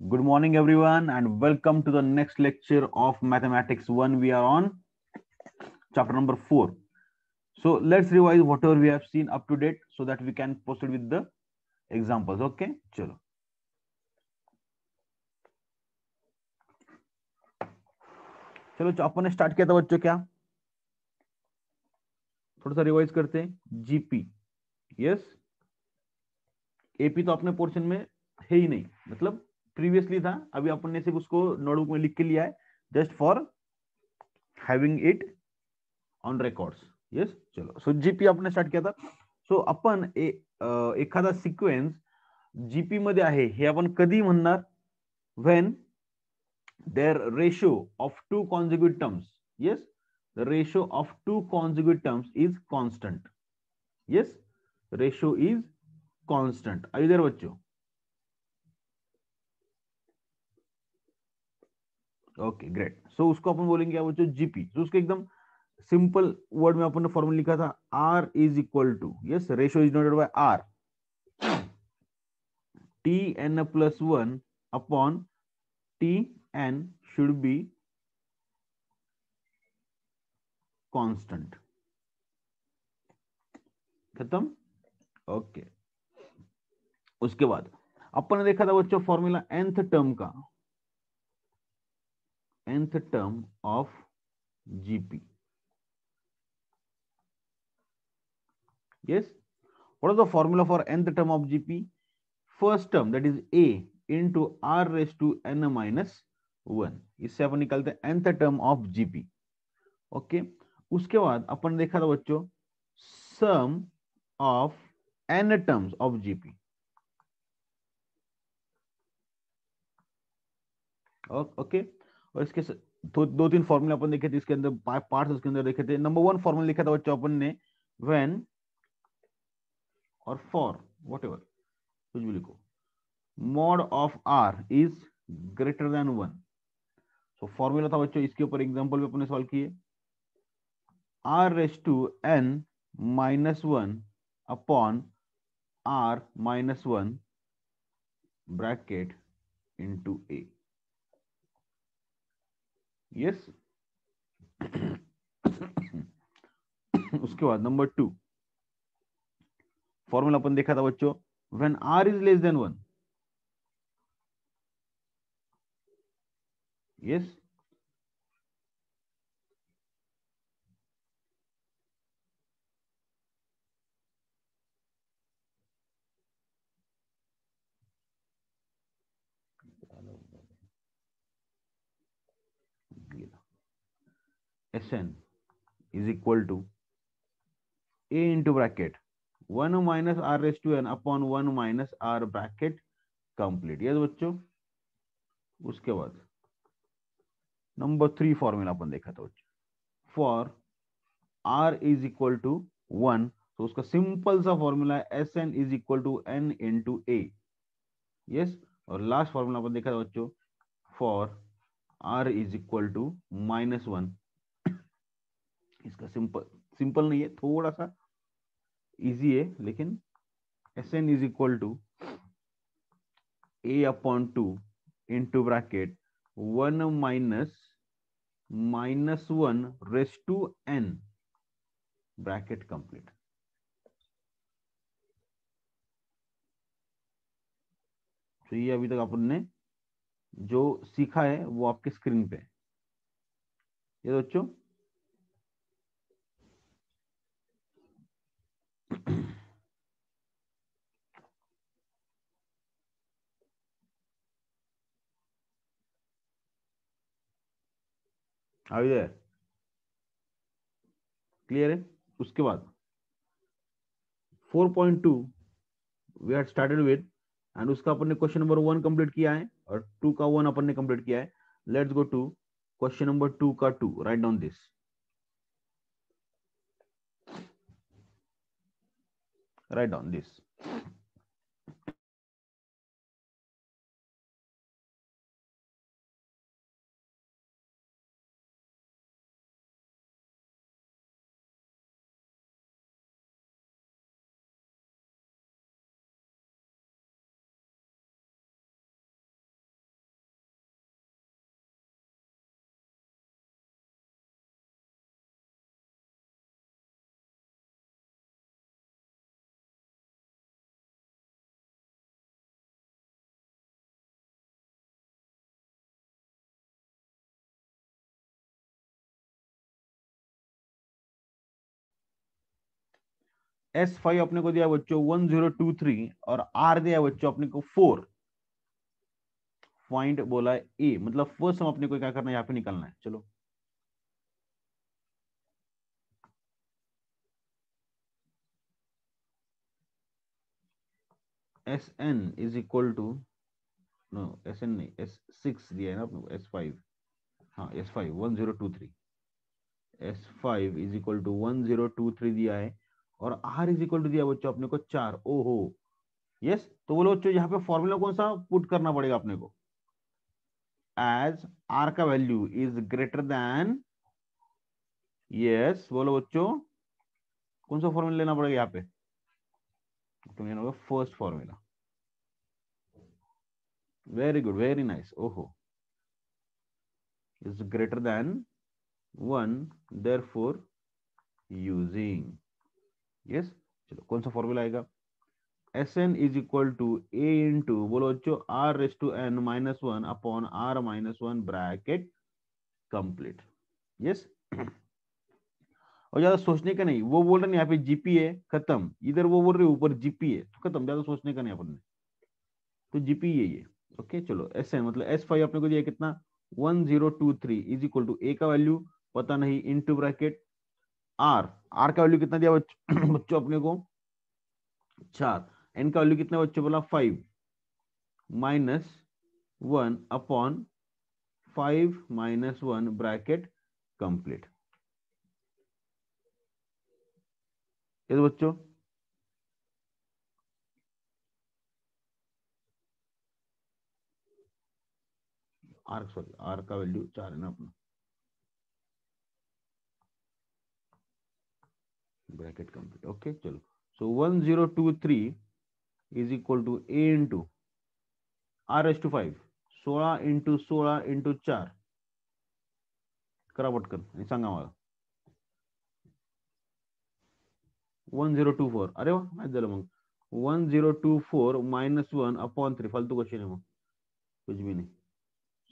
Good morning, everyone, and welcome to the next lecture of Mathematics 1. We are on chapter number 4. So let's revise whatever we have seen up to date so that we can proceed with the examples. Okay, chalo. चलो अपन ने start किया था बच्चों क्या थोड़ा सा revise करते हैं जीपी यस एपी तो अपने पोर्शन में है ही नहीं मतलब प्रीवियसली था अभी अपन ने सिर्फ उसको नोटबुक में लिख के लिया है just for having it on records yes चलो सो जीपी आपने स्टार्ट किया था सो आपण एखादा सिक्वेन्स जीपी मध्ये आहे हे आपण कधी म्हणणार when their ratio of two consecutive terms yes the ratio of two consecutive terms is constant yes ratio is constant are you there बच्चों ओके ग्रेट सो उसको अपन बोलेंगे क्या बच्चों जीपी तो उसको एकदम सिंपल वर्ड में अपन ने फॉर्मूला लिखा था r is equal to yes ratio is denoted by r t n plus one upon t n should be constant खत्म ओके उसके बाद अपन ने देखा था बच्चों फॉर्मूला nth टर्म का nth term of GP yes what is the formula for nth term of gp first term that is a into r raised to n minus 1 इससे अपन निकालते हैं nth term of gp okay उसके बाद अपन देखा था बच्चों sum of n terms of gp okay और इसके दो तीन फॉर्मूला अपन देखे थे इसके अंदर पार्ट्स उसके अंदर देखे थे नंबर वन फॉर्मूला लिखा था बच्चों अपन ने व्हेन और फॉर वॉट एवर कुछ भी लिखो mod of are is greater than one so formula था बच्चों इसके ऊपर एग्जांपल भी अपने सॉल्व किए r raise to n minus one upon r minus one bracket into a yes उसके बाद नंबर टू फॉर्मूला अपन देखा था बच्चों when r is less than one yes Sn is equal to a into bracket 1 minus r raised to n upon 1 minus r bracket complete yes बच्चों उसके बाद number three formula अपन देखा था बच्चों for r is equal to 1 तो उसका simple सा फॉर्मूला है s n is equal to n into a yes और लास्ट फॉर्मूला अपन देखा था बच्चों for r is equal to minus one इसका सिंपल सिंपल नहीं है थोड़ा सा इजी है लेकिन s n is equal to a upon two into bracket one minus one raise to n bracket complete तो ये अभी तक अपन ने जो सीखा है वो आपके स्क्रीन पे ये बच्चों आइए क्लियर है उसके बाद 4.2 we had started with and उसका अपन ने क्वेश्चन नंबर वन कंप्लीट किया है और टू का वन अपन ने कंप्लीट किया है let's go to question number two का to write down this write down this S5 अपने को दिया बच्चों 1023 और R दिया बच्चों अपने को 4 पॉइंट बोला है ए, मतलब फर्स्ट सम अपने को क्या करना है, यहाँ पे निकालना है। चलो s n is equal to, no s n नहीं, S6 दिया है ना अपने को, S5, हाँ S5 1023, S5 is equal to 1023 दिया है और R इज इक्वल टू दिया बच्चों अपने को 4। ओहो यस, तो बोलो बच्चों यहाँ पे फॉर्मूला कौन सा पुट करना पड़ेगा अपने को, एज R का value is greater then, yes बोलो बच्चों कौन सा फॉर्मूला लेना पड़ेगा यहाँ पे, तो लेना होगा first formula. Very good, very nice. ओहो, is greater than 1, therefore using, yes। चलो कौन सा फॉर्मूला आएगा, s n is equal to a into, बोलो बच्चों r raise to n minus one upon r minus one bracket complete, yes. और ज्यादा सोचने का नहीं, वो बोल रहे हैं यहाँ पे जीपीए खत्म, इधर वो बोल रहे ऊपर जीपीए, तो खत्म, ज्यादा सोचने का नहीं अपन ने, तो जीपीए ये। ओके चलो एस एन मतलब S5 अपने को दिया कितना 1023 इज इक्वल टू ए का वैल्यू पता नहीं इनटू ब्रैकेट आर, आर का वैल्यू कितना दिया बच्चों अपने को 4, एन का वैल्यू कितना बच्चों बोला 5 minus 1 upon 5 minus 1 bracket complete, ये तो बच्चों आर, सॉरी आर का वैल्यू 4 है ना अपना, ब्रैकेट कंप्लीट। ओके चलो, so 1023 is equal to a into R S to 5, 16 into 16 into 4, करा पटकन आणि सांगा मला 1024, अरे वा माहित झालं मग 1024 माइनस 1 अपॉन 3, फालतू क्वेश्चन है मग, कुछ भी नहीं।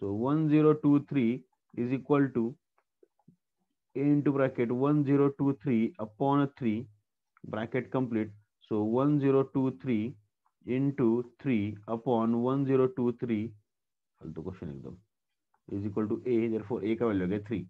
So 1023 is equal to a into bracket 1023 upon 3 bracket complete, so 1023 into 3 upon 1023, फालतू क्वेश्चन एकदम, is equal to a, therefore a का वैल्यू आ गया 3।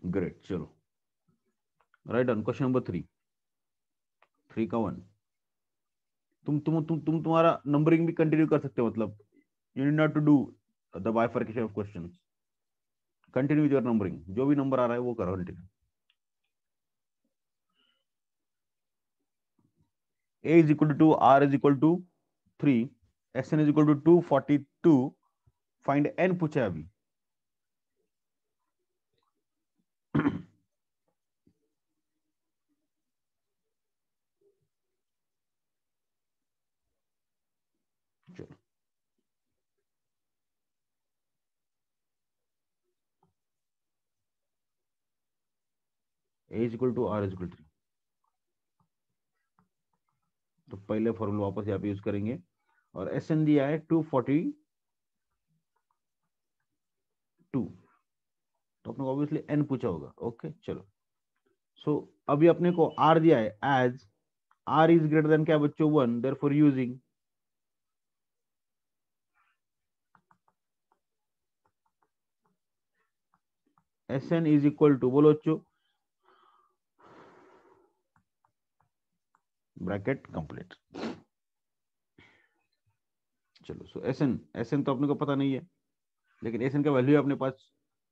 ग्रेट चलो, राइट ऑन क्वेश्चन नंबर 3, 3 का 1। तुम तुम्हारा नंबरिंग भी कंटिन्यू कर सकते हो, मतलब you need not to do the bifurcation of questions, continue with your numbering, जो भी नंबर आ रहा है वो करो continue. A is equal to r is equal to 3, S n is equal to 242, find n पूछा है अभी। चलो a is equal to r is equal 3, तो पहले फॉर्मूला वापस यहाँ पे यूज करेंगे, और एस एन दिया है 242, तो अपने को ऑब्वियसली एन पूछा होगा। ओके चलो, सो अभी अपने को आर दिया है as R is greater than क्या बच्चों 1, therefore using Sn is equal to, बोलो बच्चों, ब्रैकेट कंप्लीट। चलो, सो एस एन तो अपने को पता नहीं है, लेकिन एस एन का वैल्यू है अपने पास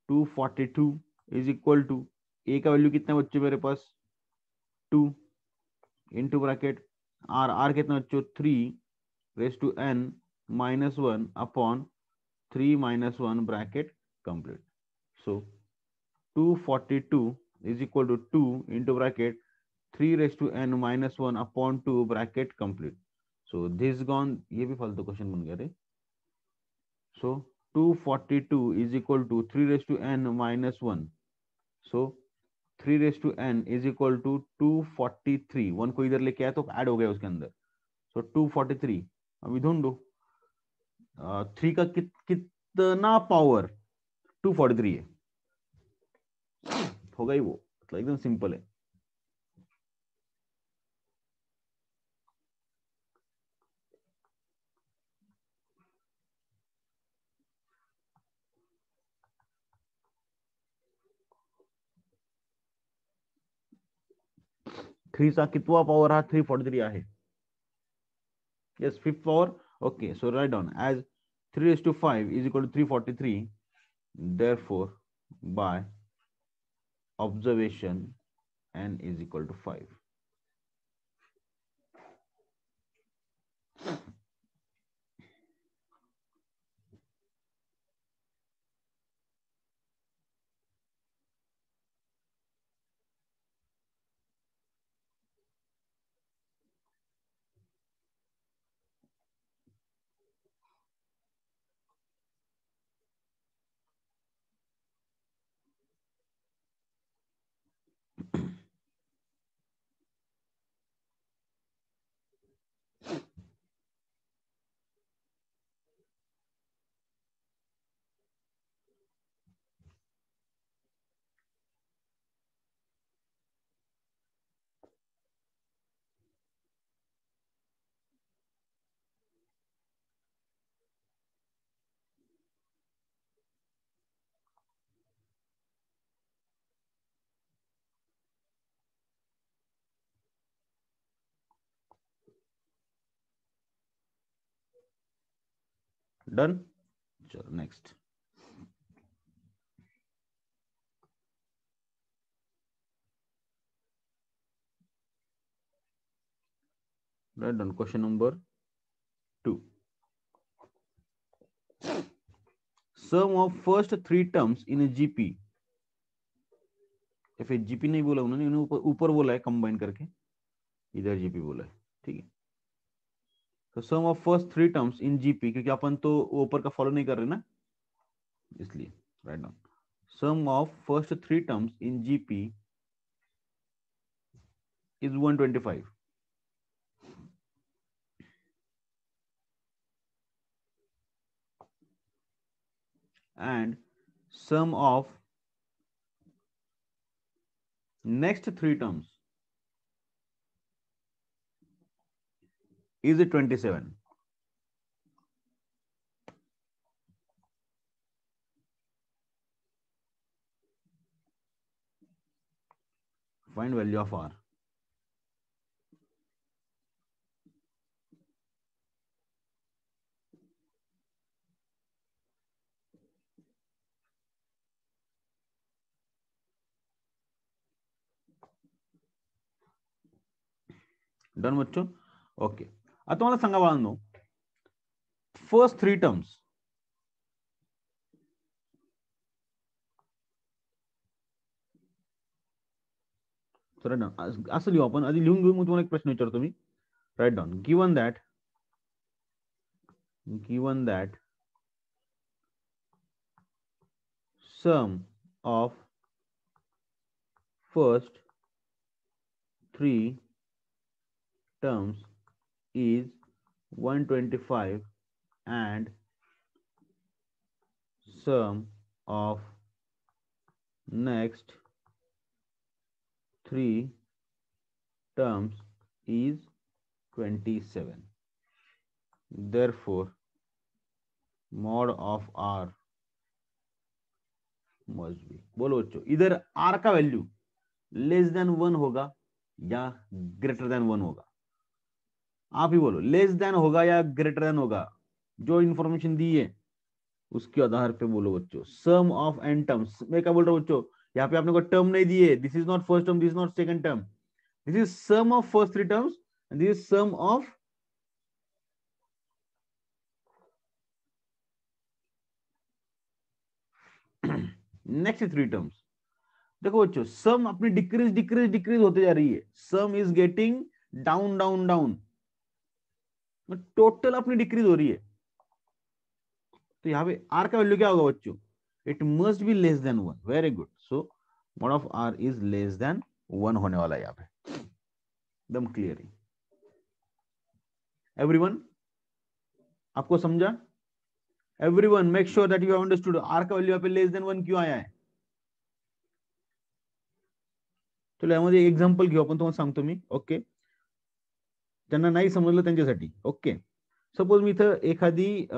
242 इज इक्वल टू, ए का वैल्यू कितना बच्चों मेरे पास 2 इंटू ब्रैकेट आर, आर कितना बच्चों 3 raised to n-1 upon 3 - 1 bracket complete. So 242 is equal to 2 into bracket 3 raised to n-1 upon 2 bracket complete. So this gone, ये भी फालतू क्वेश्चन बन गया रे। So 242 is equal to 3 raised to n minus 1. So 3 raised to n is equal to 243। 1 को इधर लेके आया तो ऐड हो गया उसके अंदर। So 243, अभी ढूंढो 3 का कितना पावर 243 है, होगा ही वो, मतलब एकदम सिंपल है। थ्री चा कितवा पावर हा 343 आहे, yes, fifth power. Okay, so write down as 3 raised to 5 is equal to 343. Therefore, by observation n is equal to 5. Done, चलो next. Right done, question number 2। Sum of first 3 terms in a GP, या फिर GP नहीं बोला उन्होंने, ऊपर ऊपर बोला है कंबाइन करके, इधर जीपी बोला है, ठीक है। तो sum of first 3 terms in GP, क्योंकि अपन तो ऊपर का फॉलो नहीं कर रहे ना, इसलिए write down sum of first 3 terms in GP is 125 and sum of next 3 terms is 27. Find value of r. Done बच्चों, ओके। आता तुम्हाला सांगा बाळांनो, फर्स्ट 3 टर्म्स, राइट डाउन असं लिहू आपण, आधी लिहून घेऊ, मग तुम्हाला एक प्रश्न विचारतो मी। Write down given that sum of first 3 terms is 125 and sum of next 3 terms is 27. Therefore, mod of r must be. बोलो बच्चों, इधर आर का वैल्यू लेस देन 1 होगा या ग्रेटर देन 1 होगा? आप ही बोलो, लेस देन होगा या ग्रेटर देन होगा? जो इंफॉर्मेशन दी है उसके आधार पे बोलो बच्चों। सम ऑफ एन टर्म्स, मैं क्या बोल रहा हूँ बच्चों, यहाँ पे आपने कोई टर्म नहीं दी है। This is not first term, this is not second term, this is sum of first three terms and this is sum of next three terms. देखो बच्चों, सम अपनी डिक्रीज डिक्रीज डिक्रीज होते जा रही है, सम is getting down down down, total अपनी decrease हो रही है। तो यहाँ पे आर का वैल्यू क्या होगा बच्चों? It must be less than 1। Very good. So mod of are is less than 1 होने वाला है यहाँ पे, एकदम क्लियर। एवरीवन, आपको समझा? Everyone make sure that you have understood R का वैल्यू यहाँ पे लेस देन 1 क्यों आया है? चलो यामध्ये एक्झाम्पल घेऊ आपण, तुम्हाला सांगतो मी. ओके, ज्यांना नाही समजलं त्यांच्यासाठी. ओके, सपोज मी इथं एखादी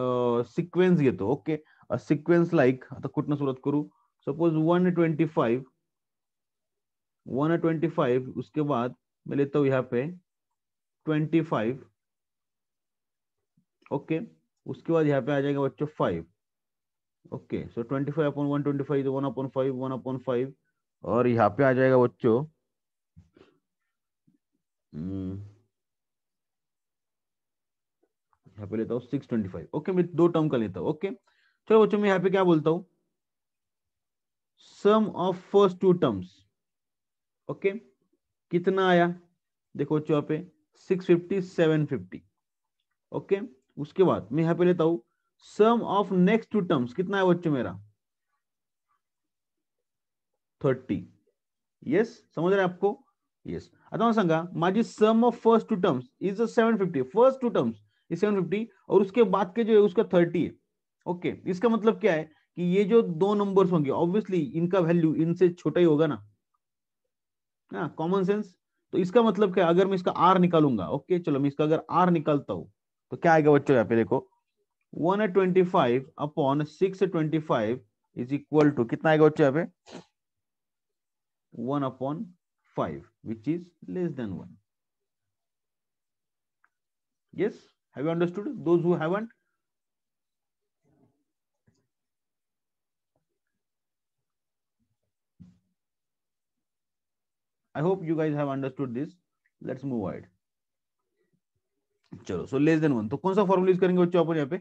सिक्वेन्स घेतो. ओके, सिक्वेन्स लाईक, आता कुठनं सुरुवात करू? सपोज 125, 125, उसके बाद मैं लेता हूं यहाँ पे 25. ओके, उसके बाद यहाँ पे आ जाएगा बच्चों 5. ओके, सो 25/125 1/5, 1/5, और यहाँ पे आ जाएगा बच्चों यहाँ पे लेता हूँ 625. ओके, मैं दो टर्म का लेता हूँ. ओके, चलो बच्चों मैं यहाँ पे क्या बोलता हूँ? Sum of first two terms. Okay, कितना आया? देखो बच्चों यहाँ पे 650, 750. ओके, उसके बाद मैं यहाँ पे लेता हूँ sum of next to terms. कितना है बच्चों मेरा? 30. यस, समझ रहे हैं आपको? यस. आता मला सांगा, माझी sum of first two terms is 750. First two terms is 750 और उसके बाद के जो है उसका 30 है. ओके, इसका मतलब क्या है कि ये जो दो नंबर्स होंगे ऑब्वियसली इनका वैल्यू इनसे छोटा ही होगा ना, कॉमन सेंस. तो इसका मतलब क्या है, अगर मैं इसका आर निकालूंगा, ओके चलो मैं इसका अगर आर निकालता हूं तो क्या आएगा बच्चों? यहाँ पे देखो 125/625 इज इक्वल टू कितना आएगा बच्चों? यहाँ पे 1/5, which is less than 1. Yes, have you understood? Those who haven't, I hope you guys have understood this. Let's move ahead. चलो, so less than 1 तो कौन सा फॉर्मूला यूज करेंगे बच्चों अपन यहाँ पे?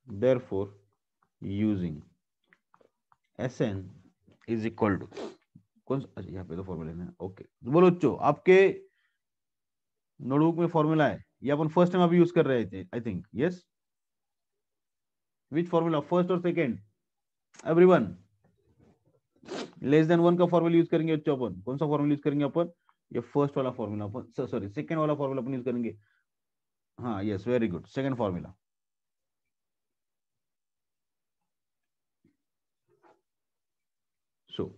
Therefore, using Sn is equal to कौन सा, अच्छा यहाँ पे तो फॉर्मूला है. ओके, बोलो बच्चों, आपके नोटबुक में फॉर्मूला है, ये अपन फर्स्ट टाइम अभी यूज कर रहे थे I think. Yes, which formula, first और सेकेंड? एवरीवन, लेस देन 1 का फॉर्मूला यूज करेंगे बच्चों अपन. कौन सा फॉर्मूला यूज करेंगे अपन? ये फर्स्ट वाला फॉर्मूला अपन, सॉरी सेकंड वाला फॉर्मूला अपन यूज करेंगे. हाँ, yes, very good, second formula. So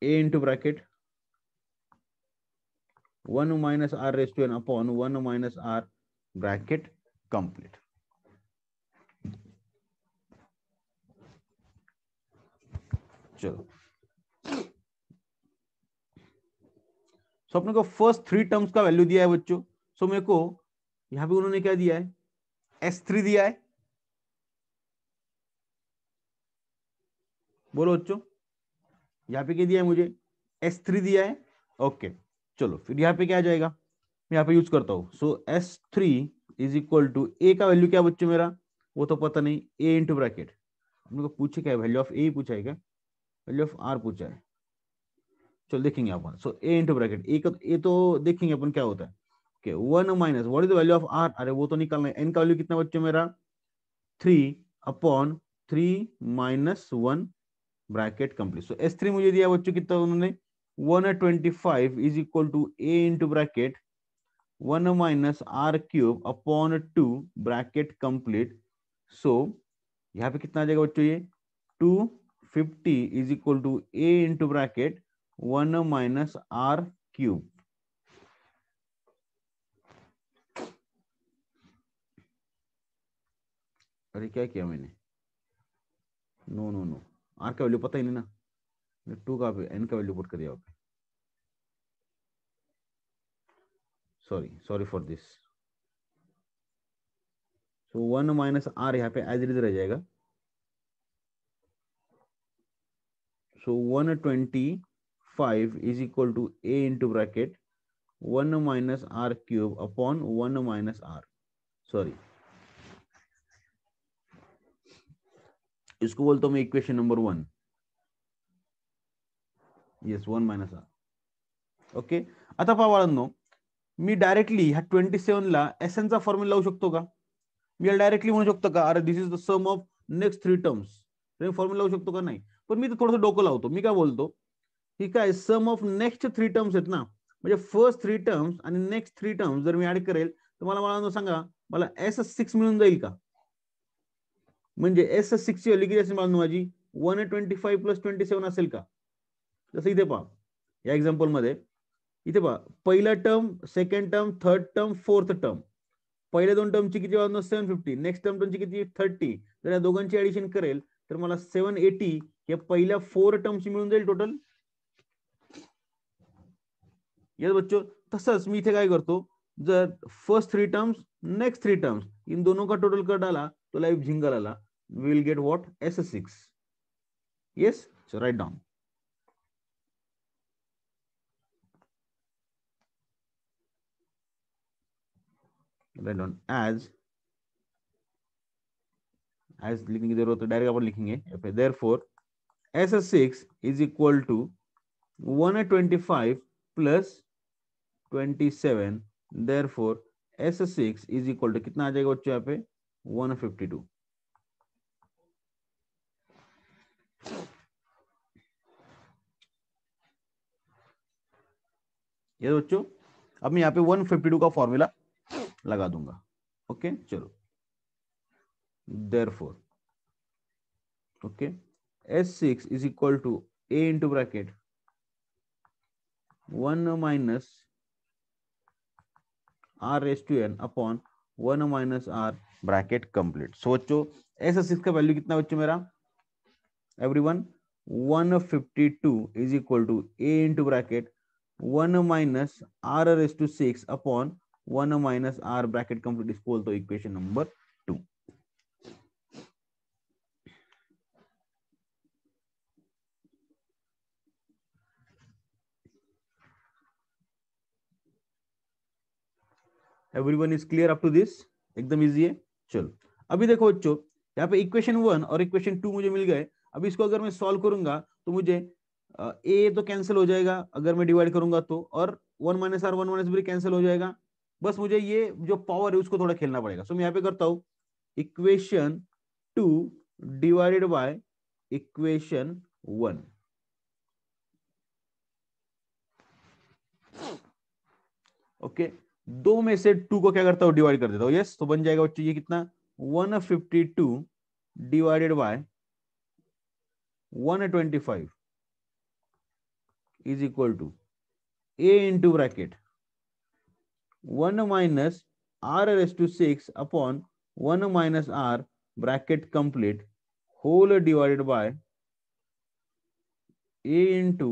a into bracket 1 minus r raised to n upon 1 minus r bracket complete. चलो, सो अपने को फर्स्ट थ्री टर्म्स का वैल्यू दिया है बच्चों. सो मेरे को यहां पे उन्होंने क्या दिया है? S3 दिया है. बोलो बच्चों, यहाँ पे क्या दिया है मुझे? S3 दिया है. ओके, चलो फिर यहाँ पे क्या आ जाएगा? मैं यहाँ पे यूज करता हूँ. सो S3 is equal to a का वैल्यू क्या बच्चों मेरा? वो तो पता नहीं, ए इंटू ब्रैकेट. अपने को पूछे क्या? वैल्यू ऑफ ए पूछा है क्या? वैल्यू ऑफ आर पूछा है. चलो देखेंगे अपन. सो ए इंटू ब्रैकेट ए का ए तो देखेंगे अपन क्या होता है. Okay, 1 minus what is the value of R? अरे वो तो निकालना है. एन का वैल्यू कितना बच्चों मेरा? 3/3 - 1 ब्रैकेट कंप्लीट. सो S3 मुझे दिया बच्चों कितना उन्होंने? 125 is equal to a into bracket 1 minus are cube upon 2 bracket complete. So यहाँ पे कितना आ जाएगा बच्चों? ये 250 is equal to a into bracket 1 minus are cube. अरे क्या किया मैंने, नो नो नो, आर का वैल्यू पता ही नहीं ना, 2 का एन का वैल्यू पुट कर दिया पे, sorry sorry for this. So 1 minus R यहाँ पे एज इट इज रह जाएगा। So 125 is equal to a into bracket 1 minus are cube upon 1 minus R, sorry इसको बोलता हूं मैं equation number 1, yes 1 minus R. Okay, आता पहा बाळांनो, मी डायरेक्टली ह्या 27 ला एस एन चा फॉर्म्युला लावू शकतो का? मी डायरेक्टली म्हणू शकतो का अरे this is the sum of next 3 terms, formula लावू शकतो का? नाही, पण मी तर थोडंसं डोकं लावतो। मी काय बोलतो की काय सम ऑफ नेक्स्ट 3 टर्म्स आहेत ना, म्हणजे फर्स्ट 3 टर्म्स आणि नेक्स्ट 3 टर्म्स जर मी ऍड करेल तर मला सांगा मला S6 मिळून जाईल का? म्हणजे S6 ची व्हॅल्यू किती असेल माझी 125 प्लस 27 असेल का? जसं इथे पहा या एक्झाम्पल मध्ये, इथे पहा पहिला term, second term, third term, fourth term, पहिल्या 2 टर्मची किती वाजणार 750, नेक्स्ट टर्मची किती 30, जर या दोघांची ऍडिशन करेल तर मला 780 या पहिल्या 4 टर्मची मिळून जाईल टोटल। येस बच्चों, तसंच मी इथे काय करतो, जर फर्स्ट 3 टर्म्स नेक्स्ट 3 टर्म्स इन दोनों का टोटल कर डाला तो लाइव झिंगा लाला, we will get what S6। Yes, so write down, write down as लिखने की जरूरत है, डायरेक्ट अपन लिखेंगे therefore S6 is equal to 125 plus 27, therefore S6 is equal to कितना आ जाएगा बच्चों यहाँ पे 152। ये बच्चों अब मैं यहाँ पे 152 का फॉर्मूला लगा दूंगा। ओके चलो, therefore okay S6 is equal to a into bracket 1 minus are raise to n upon 1 minus are bracket complete. So बच्चों S6 का वैल्यू कितना बच्चों मेरा everyone 152 is equal to a into bracket 1 minus are raise to 6 upon 1 minus are bracket complete, इसको बोलते हो equation number 2। Everyone is clear up to this? एकदम easy है। चलो अभी देखो बच्चों, यहाँ पे इक्वेशन 1 और इक्वेशन 2 मुझे मिल गए। अब इसको अगर मैं सॉल्व करूंगा तो मुझे ए तो कैंसिल हो जाएगा अगर मैं डिवाइड करूंगा तो, और 1 minus R 1 minus B cancel हो जाएगा। बस मुझे ये जो पावर है उसको थोड़ा खेलना पड़ेगा। सो मैं यहाँ पे करता हूं equation 2 divided by equation 1। Okay, 2 में से 2 को क्या करता हूं डिवाइड कर देता हूं। यस, तो बन जाएगा बच्चों ये कितना 152 divided by 125 is equal to a into bracket 1 minus are raise to 6 upon 1 minus are bracket complete whole divided by a into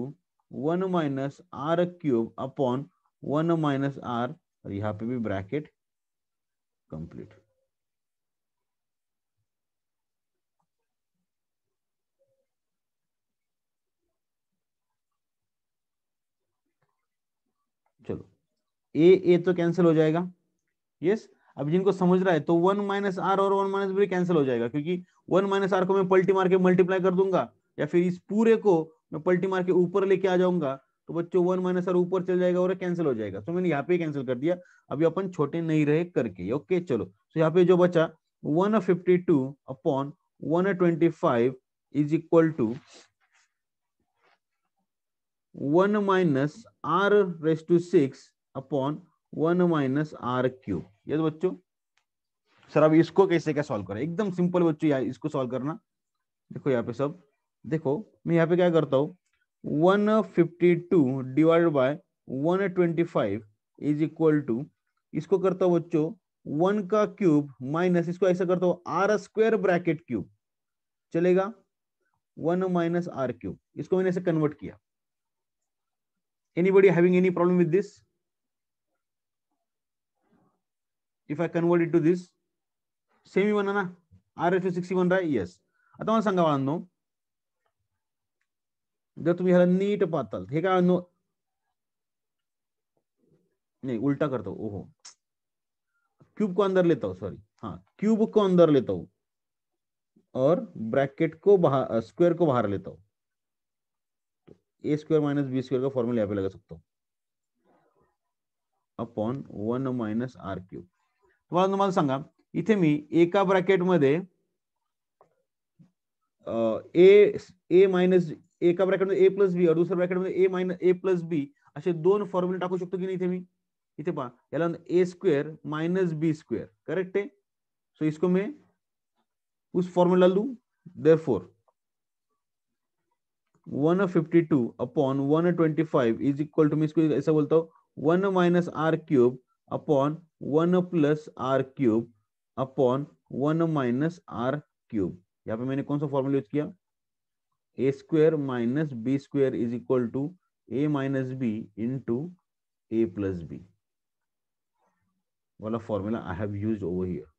1 minus are cube upon 1 minus R, और यहां पे भी ब्रैकेट कंप्लीट। चलो ए तो कैंसिल हो जाएगा। Yes, अब जिनको समझ रहा है तो 1 माइनस आर और 1 माइनस बी कैंसिल हो जाएगा, क्योंकि 1 माइनस आर को मैं पलटी मार के मल्टीप्लाई कर दूंगा, या फिर इस पूरे को मैं पलटी मार के ऊपर लेके आ जाऊंगा, तो बच्चों 1 माइनस आर ऊपर चल जाएगा और कैंसिल हो जाएगा। तो मैंने यहाँ पे कैंसिल कर दिया, अभी अपन छोटे नहीं रहे करके। ओके चलो, तो यहाँ पे जो बचा 152 upon 125 is equal to 1 minus are raise to 6 upon 1 minus are cube. ये बच्चों सर अब इसको कैसे क्या सॉल्व करें? एकदम सिंपल बच्चों, यार इसको सॉल्व करना। देखो यहाँ पे सब देखो, मैं यहाँ पे क्या करता हूँ 152 divided by 125 is equal to, इसको करता हूँ बच्चों 1 का क्यूब माइनस, इसको ऐसा करता हूं आर स्क्वायर ब्रैकेट क्यूब, चलेगा 1 माइनस आर क्यूब, इसको मैंने ऐसे कन्वर्ट किया। Anybody having any problem with this? If I convert it to this, same ही बना ना, आर एच 60 बन रहा है, येस। आता मला सांगा बाळांनो, जर तुम्ही ह्याला नीट पाहताल, हे काय नहीं उल्टा करता हूं, ओहो, क्यूब को अंदर लेता हूं, सॉरी, हाँ क्यूब को अंदर लेता हूं और ब्रैकेट को बाहर, स्क्वायर को बाहर लेता हूं, तो ए स्क्वायर माइनस बी स्क्वायर का फॉर्मूला यहाँ पे लगा सकता हूं, अपॉन 1 माइनस आर क्यूब। तुम्हाला सांगा, इथे मी एका ब्रॅकेटमध्ये ए ए मायनस, एका ब्रॅकेटमध्ये ए प्लस बी और दुसऱ्या ब्रॅकेटमध्ये ए मायनस ए प्लस बी असे दोन फॉर्म्युले टाकू शकतो की नाही इथे मी? इथे पहा, याला a square minus b square, correct है? सो इसको मैं उस फॉर्मूला लू, therefore 152 upon 125 is equal to, मैं इसको ऐसा बोलता हूं 1 minus are cube upon 1 plus r cube upon 1 minus are cube. यहाँ पे मैंने कौन सा फॉर्मूला यूज किया? A square minus b square is equal to a minus b into a plus b वाला formula I have used over here.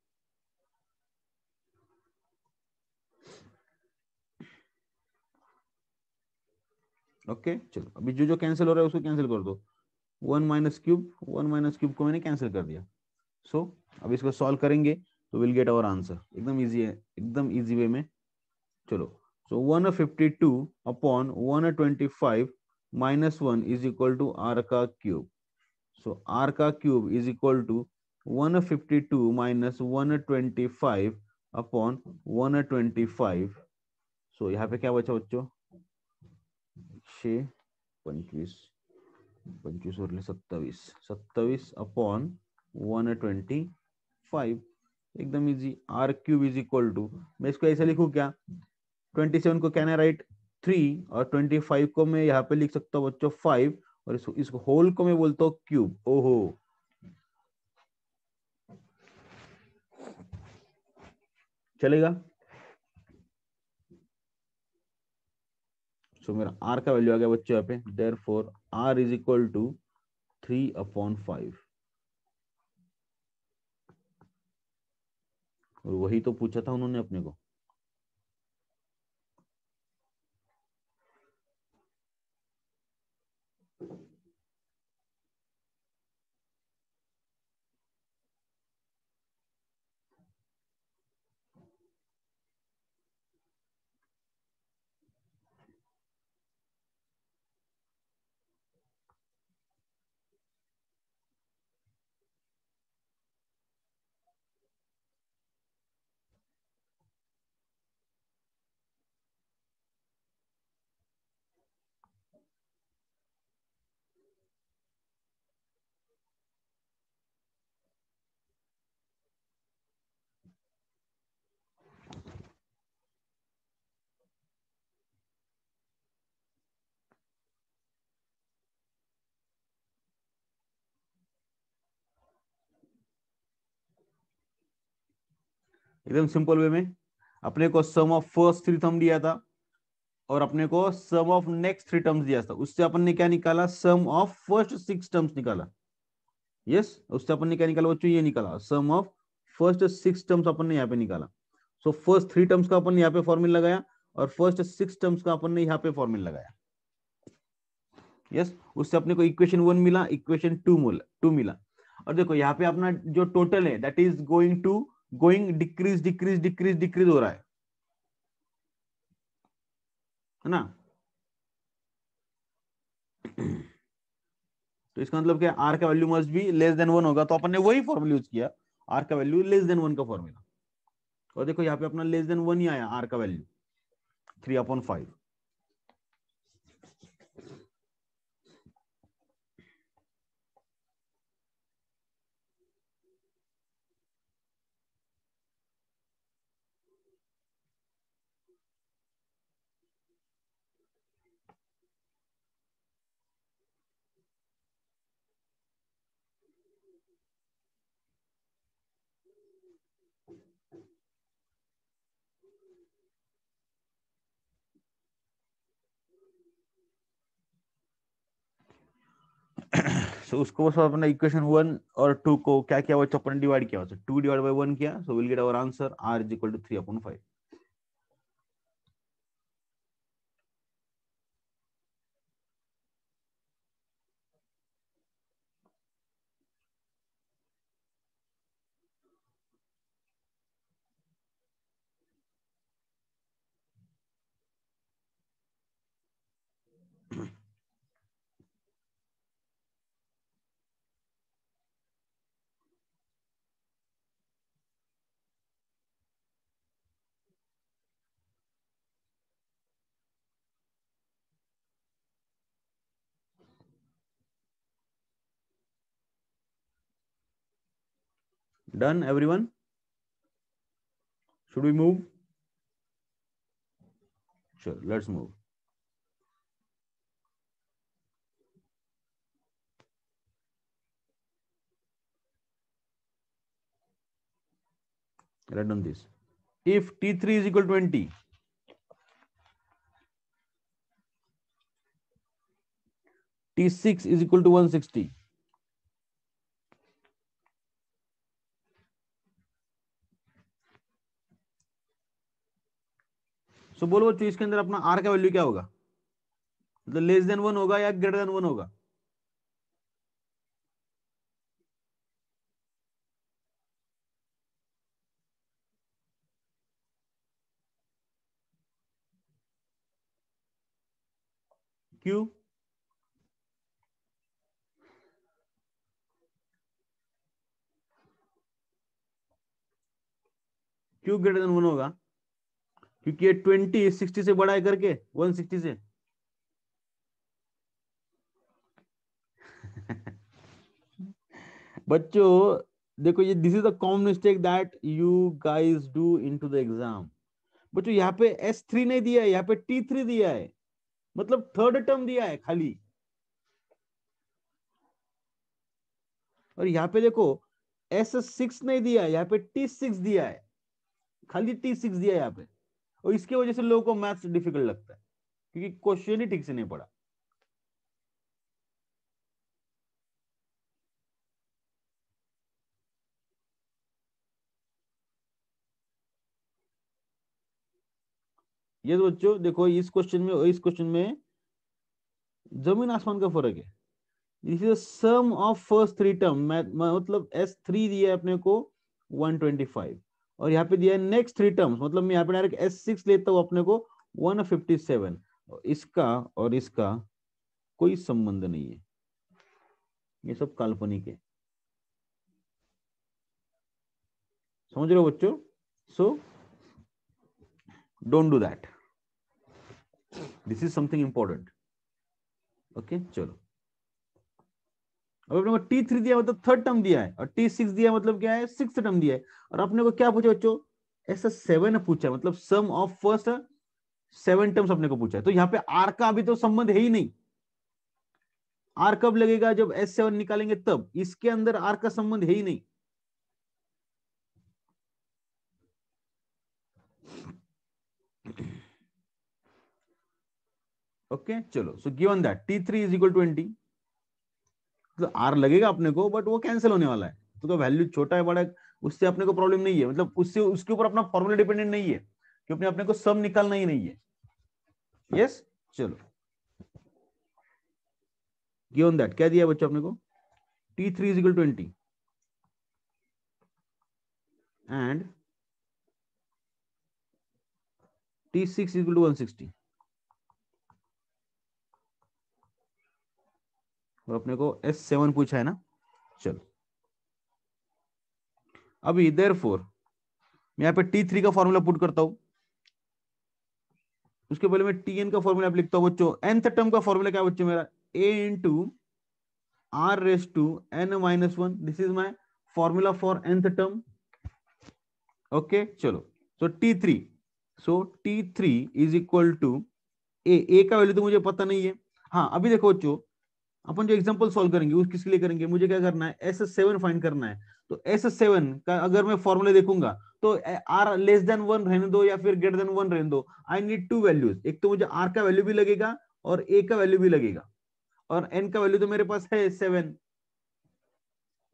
Okay चलो, अभी जो जो कैंसिल हो रहा है उसको कैंसिल कर दो। 1 माइनस क्यूब को मैंने कैंसिल कर दिया। सो अब इसको सॉल्व करेंगे तो विल गेट आवर आंसर, एकदम इजी है, एकदम इजी वे में। चलो, so 152 upon 125 minus 1 is equal to R का क्यूब। सो आर का cube is equal to 152 minus 125 upon 125। So यहाँ पे क्या बचा बच्चों? 6 25 25 और 27 27 अपॉन 125, एकदम easy. R cube is equal to, मैं इसको ऐसे लिखूं क्या? 27 को कैन आई राइट 3 और 25 को मैं यहाँ पे लिख सकता हूँ बच्चों 5, और इस होल को मैं बोलता हूँ क्यूब। ओहो, चलेगा? सो मेरा आर का वैल्यू आ गया बच्चों यहाँ पे, therefore R is equal to 3/5। और वही तो पूछा था उन्होंने अपने को। एकदम सिंपल वे में, अपने को सम ऑफ फर्स्ट 3 टर्म दिया था और अपने को सम ऑफ नेक्स्ट 3 टर्म्स दिया था, उससे अपन ने क्या निकाला? सम ऑफ फर्स्ट 6 टर्म्स निकाला। यस, उससे अपन ने क्या निकाला बच्चों? ये निकाला सम ऑफ फर्स्ट 6 टर्म्स अपन ने यहाँ पे निकाला। सो फर्स्ट 3 टर्म्स का अपन ने यहाँ पे फॉर्मूला लगाया और फर्स्ट 6 टर्म्स का अपन ने यहाँ पे फॉर्मूला लगाया। यस, उससे अपने को इक्वेशन 1 मिला, इक्वेशन 2 मिला। और देखो यहाँ पे अपना जो टोटल है that is going decrease decrease decrease decrease हो रहा है ना? तो इसका मतलब क्या? आर का value must be less than 1 होगा, तो अपन ने वही फॉर्मूला यूज किया, आर का वैल्यू लेस देन 1 का फॉर्मूला। और देखो यहाँ पे अपना लेस देन 1 ही आया, आर का वैल्यू 3/5। सो उसको बस अपना इक्वेशन 1 और 2 को क्या किया, वो अपन डिवाइड किया, 2 डिवाइड बाय 1 किया, so will get our answer r is equal to 3/5. Done, everyone? Should we move? Sure, let's move. Write down this. If T3 is equal to 20, T6 is equal to 160. सो बोलो बच्चों, इसके अंदर अपना R का value क्या होगा, मतलब less than 1 होगा या ग्रेटर देन 1 होगा? क्यों? क्यों ग्रेटर देन 1 होगा? क्योंकि ये 20 60 से बड़ा है करके 160 से. बच्चों देखो, ये this is the common mistake that you guys do into the exam. बच्चों यहाँ पे S3 नहीं दिया है, यहाँ पे T3 दिया है, मतलब थर्ड टर्म दिया है खाली. और यहाँ पे देखो S6 नहीं दिया है, यहाँ पे T6 दिया है, खाली T6 दिया है यहाँ पे. और इसकी वजह से लोगों को मैथ्स डिफिकल्ट लगता है, क्योंकि क्वेश्चन ही ठीक से नहीं पढ़ा. ये तो बच्चों देखो, इस क्वेश्चन में और इस क्वेश्चन में जमीन आसमान का फर्क है. This is sum of first three term, मतलब S3 दिया है अपने को 125, और यहाँ पे दिया है नेक्स्ट थ्री टर्म्स, मतलब मैं यहाँ पे डायरेक्ट S6 लेता हूँ अपने को 157. इसका और इसका कोई संबंध नहीं है, ये सब काल्पनिक है. समझ रहे हो बच्चों? So don't do that, this is something important. Okay चलो, अब अपने को T3 दिया मतलब थर्ड टर्म दिया है, और T6 दिया मतलब क्या है, सिक्स्थ टर्म दिया है. और अपने को क्या पूछा बच्चों, ऐसा 7 पूछा, मतलब सम ऑफ फर्स्ट 7 टर्म्स अपने को पूछा है. तो यहाँ पे R का अभी तो संबंध है ही नहीं. R कब लगेगा, जब S7 निकालेंगे तब. इसके अंदर R का संबंध है ही नहीं. ओके चलो, so given that T3 is equal 20, तो R लगेगा अपने को, बट वो कैंसिल होने वाला है. तो वैल्यू छोटा है बड़ा है, उससे अपने को प्रॉब्लम नहीं है, मतलब उससे उसके ऊपर अपना फॉर्मूला डिपेंडेंट नहीं है, क्योंकि अपने को सम निकालना ही नहीं है. यस चलो, गिवन दैट क्या दिया बच्चों अपने को, T3 is equal to 20 and T6 is equal to 160. और अपने को S7 पूछा है ना. चलो अभी देयरफॉर मैं यहाँ पे T3 का फॉर्मूला पुट करता हूं. उसके पहले मैं Tn का फॉर्मूला लिखता हूं बच्चों. nth टर्म का फॉर्मूला क्या बच्चों मेरा, a into r raised to n minus 1. This is my formula for nth term. Okay चलो, so T3, so T3 is equal to a का वैल्यू तो मुझे पता नहीं है. हाँ अभी देखो बच्चों, अपन जो एग्जांपल सॉल्व करेंगे वो किसके लिए करेंगे, मुझे क्या करना है, S7 फाइंड करना है. तो S7 का अगर मैं फॉर्मूला देखूंगा तो R लेस देन 1 रहने दो या फिर ग्रेटर देन 1 रहने दो. आई नीड टू वैल्यूज, एक तो मुझे R का वैल्यू भी लगेगा और A का वैल्यू भी लगेगा, और N का वैल्यू तो मेरे पास है 7.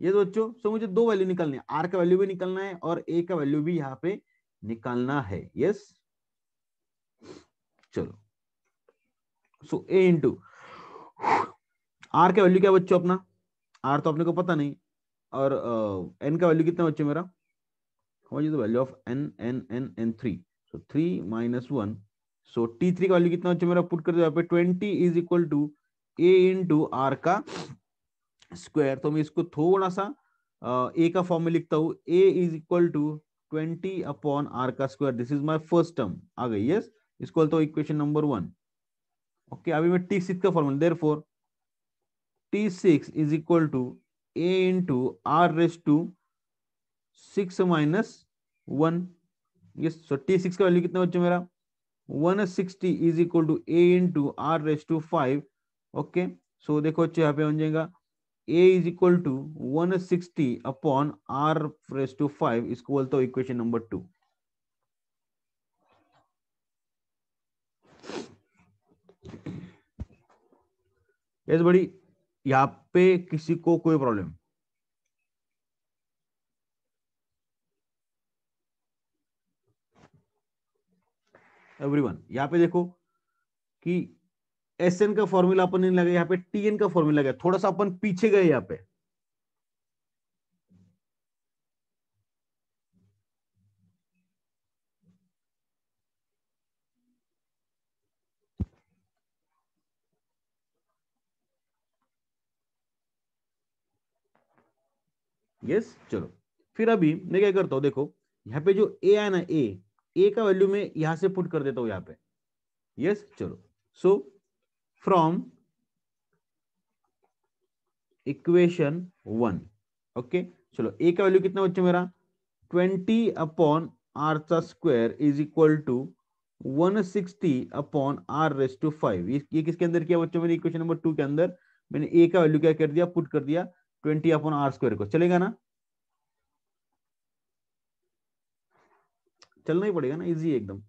ये तो बच्चों, सो मुझे दो वैल्यू निकालनी है, आर का वैल्यू भी निकालना है और ए का वैल्यू भी यहाँ पे निकालना है। यस, चलो, सो ए इंटू आर का वैल्यू क्या बच्चों अपना, आर तो अपने को पता नहीं, और एन का वैल्यू कितना बच्चों मेरा, what is the value of n3, so 3 minus 1, so t3 का वैल्यू कितना बच्चों मेरा, पुट कर दो यहाँ पे, 20 is equal to a into R का स्क्वायर। तो मैं इसको थोड़ा सा ए का फॉर्म में लिखता हूं, a is equal to 20 upon are का square, this is my first term आ गई। यस, इसको बोलता हूं इक्वेशन नंबर 1। ओके, अभी मैं t6 का formula, therefore t6 is equal to a into r raise to 6 minus 1। Yes, so t6 का वैल्यू कितना बच्चों मेरा, 160 is equal to a into r raise to 5। Okay, so देखो बच्चों यहाँ पे बन जाएगा a is equal to 160 upon are raise to 5, इसको बोलता हूँ इक्वेशन नंबर 2। यस बड़ी, यहाँ पे किसी को कोई प्रॉब्लम, एवरीवन यहाँ पे देखो कि एस एन का फॉर्मूला अपन नहीं लगा, यहाँ पे टी एन का फॉर्मूला लगा, थोड़ा सा अपन पीछे गए यहाँ पे। यस, चलो, फिर अभी मैं क्या करता हूं, देखो यहाँ पे जो ए है ना, ए का वैल्यू मैं यहां से पुट कर देता हूं यहाँ पे। यस, चलो, सो फ्रॉम इक्वेशन 1, ओके, चलो ए का वैल्यू कितना बच्चों मेरा, 20 अपॉन आर का square is equal to 160 upon are raise to 5। ये किसके अंदर किया बच्चों, मेरे इक्वेशन नंबर 2 के अंदर मैंने ए का वैल्यू क्या कर दिया, पुट कर दिया 20 अपॉन आर स्क्वायर को, चलेगा ना, चलना ही पड़ेगा ना, इजी है एकदम।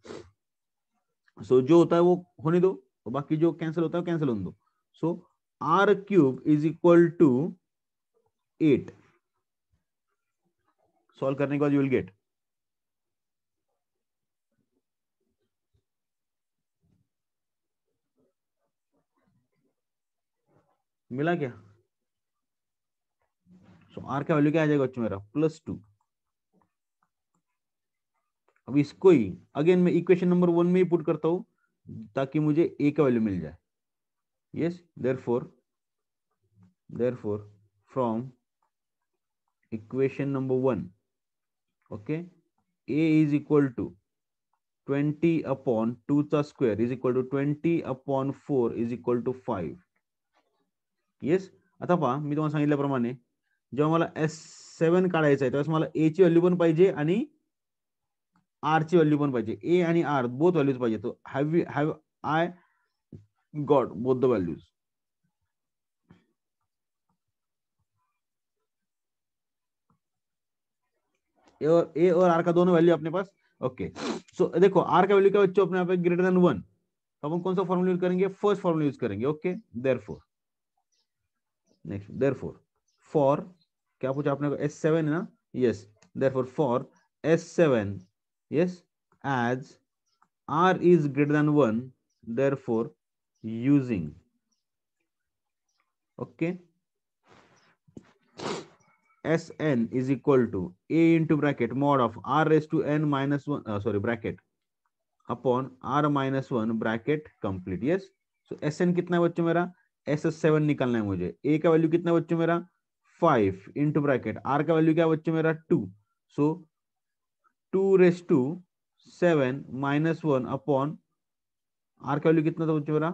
सो जो होता है वो होने दो, तो बाकी जो कैंसिल होता है कैंसिल होने दो। So r cube is equal to 8, solve करने के बाद यू विल गेट, मिला क्या। सो आर का वैल्यू क्या आ जाएगा बच्चों मेरा, +2। अब इसको ही अगेन मैं इक्वेशन नंबर 1 में ही पुट करता हूं ताकि मुझे ए का वैल्यू मिल जाए। Yes, therefore from equation number 1, okay, a is equal to 20 upon 2 का square is equal to 20 upon 4 is equal to 5। Yes, आता पहा मी तुम्हाला सांगितल्याप्रमाणे जेव्हा मला S7 काढायचं आहे त्यावेळेस मला ए ची व्हॅल्यू पण पाहिजे आणि आर ची व्हॅल्यू पण पाहिजे, ए आणि आर बोथ व्हॅल्यूज पाहिजे, तो have I got both the values. A और आर का दोनों वैल्यू अपने पास। ओके, सो देखो आर का वैल्यू क्या बच्चों अपने यहाँ पे ग्रेटर देन 1, तो अपन कौन सा फॉर्मूला यूज करेंगे, फर्स्ट फॉर्मूला यूज करेंगे। Okay, therefore next, therefore for क्या पूछा आपने को, S7 है ना, yes, therefore for S7, yes, as R is greater than 1, therefore using, okay, Sn is equal to a into bracket mod of r raised to n minus 1, sorry, bracket upon r minus 1 bracket complete। yes, so Sn कितना है बच्चों मेरा, S7 निकालना है मुझे, a का value कितना है बच्चों मेरा 5 इंटू ब्रैकेट, r का वैल्यू क्या है बच्चों मेरा 2, so 2 raise to 7 minus 1 upon r का वैल्यू कितना था बच्चों मेरा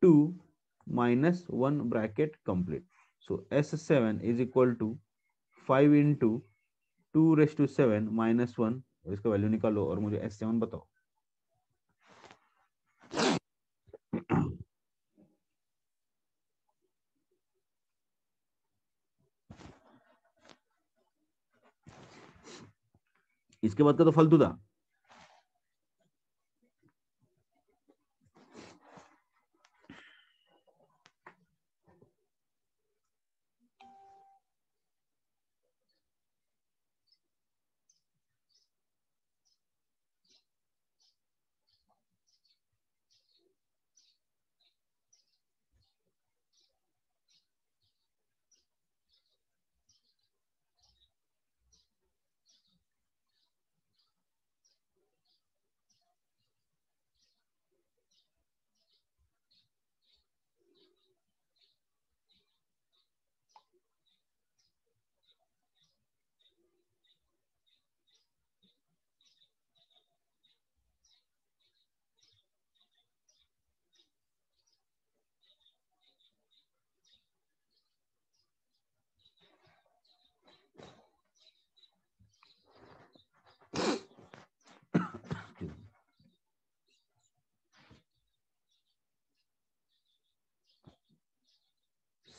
2 minus 1 bracket complete, so S7 is equal to 5 into 2 raised to 7 minus 1, और इसका वैल्यू निकालो और मुझे S7 बताओ। इसके बाद का तो फालतू था।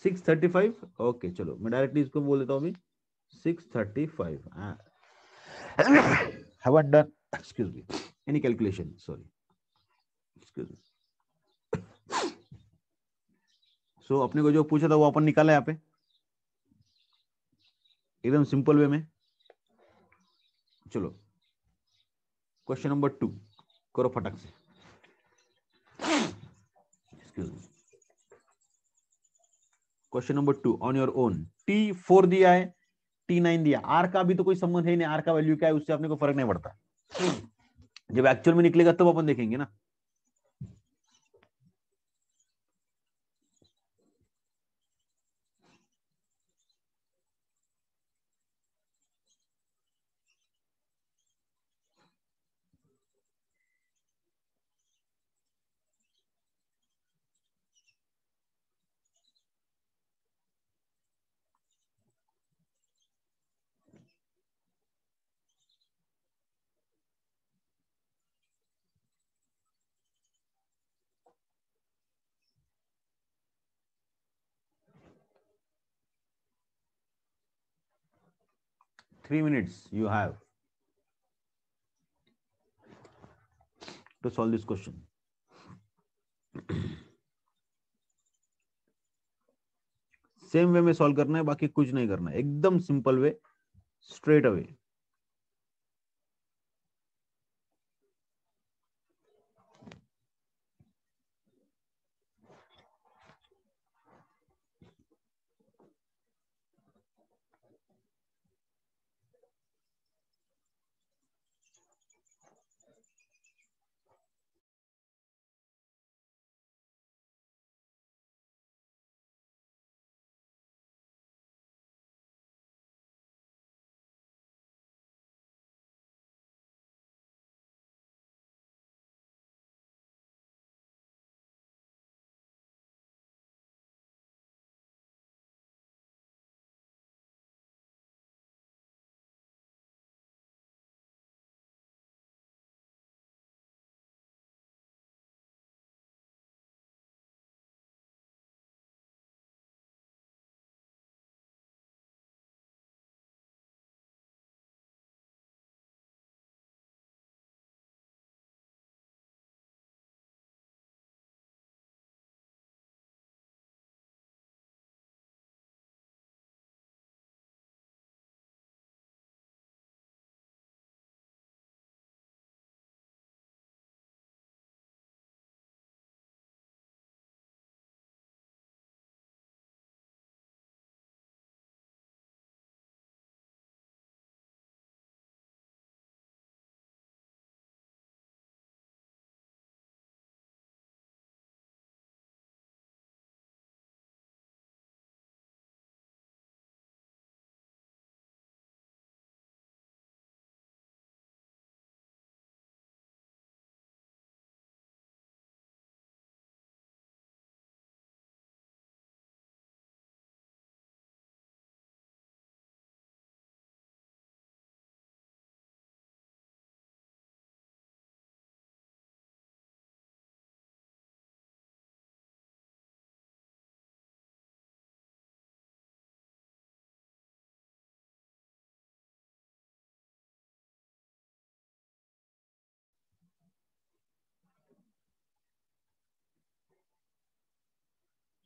635। ओके चलो मैं डायरेक्टली इसको बोल देता हूँ अभी 635। haven't done, excuse me, any calculation, sorry, excuse me. सो अपने को जो पूछा था वो अपन निकाला यहाँ पे एकदम सिंपल वे में। चलो क्वेश्चन नंबर 2 करो फटक से। Excuse me. Question number 2 on your own. T4 दिया है, T9 दिया। आर का भी तो कोई संबंध है नहीं, आर का वैल्यू क्या है उससे अपने को फर्क नहीं पड़ता। जब एक्चुअल में निकलेगा तब अपन देखेंगे ना। Three minutes you have to solve this question. Same way में सॉल्व करना है, बाकी कुछ नहीं करना है, एकदम सिंपल वे, स्ट्रेट अवे।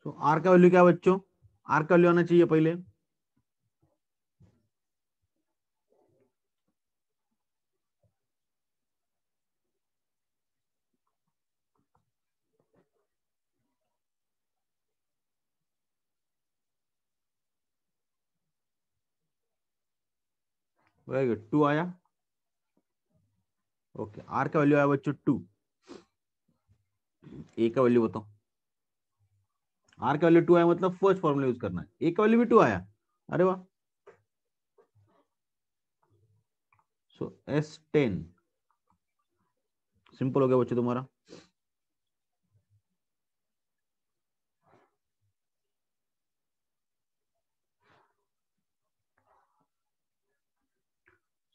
तो आर का वैल्यू क्या बच्चों? आर का वैल्यू आना चाहिए पहले वेरी गुड, 2 आया। ओके आर का वैल्यू आया बच्चों 2। ए का वैल्यू बताओ। आर का वैल्यू 2 आया मतलब फर्स्ट फॉर्मूला यूज करना है। ए का वैल्यू भी 2 आया, अरे वाह। सो S10 सिंपल हो गया बच्चों तुम्हारा।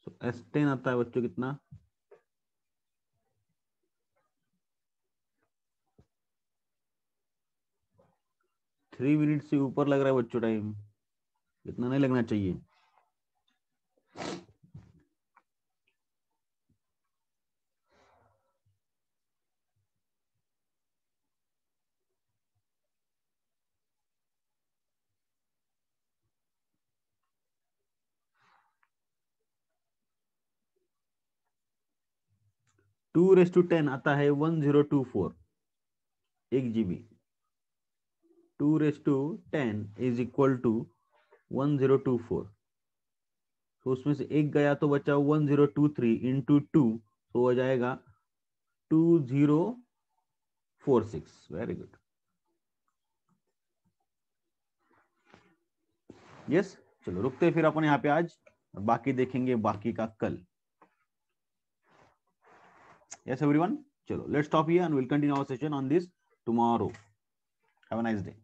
सो S10 आता है बच्चों कितना? 3 मिनट से ऊपर लग रहा है बच्चों टाइम, इतना नहीं लगना चाहिए। टू रेस टू 10 आता है 1024 1 GB। 2 raise to 10 is equal to 1024। तो उसमें से एक गया तो बचा 1023 इंटू 2, तो हो जाएगा 2046। Very good. यस, चलो रुकते हैं फिर अपन यहाँ पे आज, और बाकी देखेंगे बाकी का कल। यस एवरीवन, चलो let's stop here and will continue our session on this tomorrow. Have a nice day.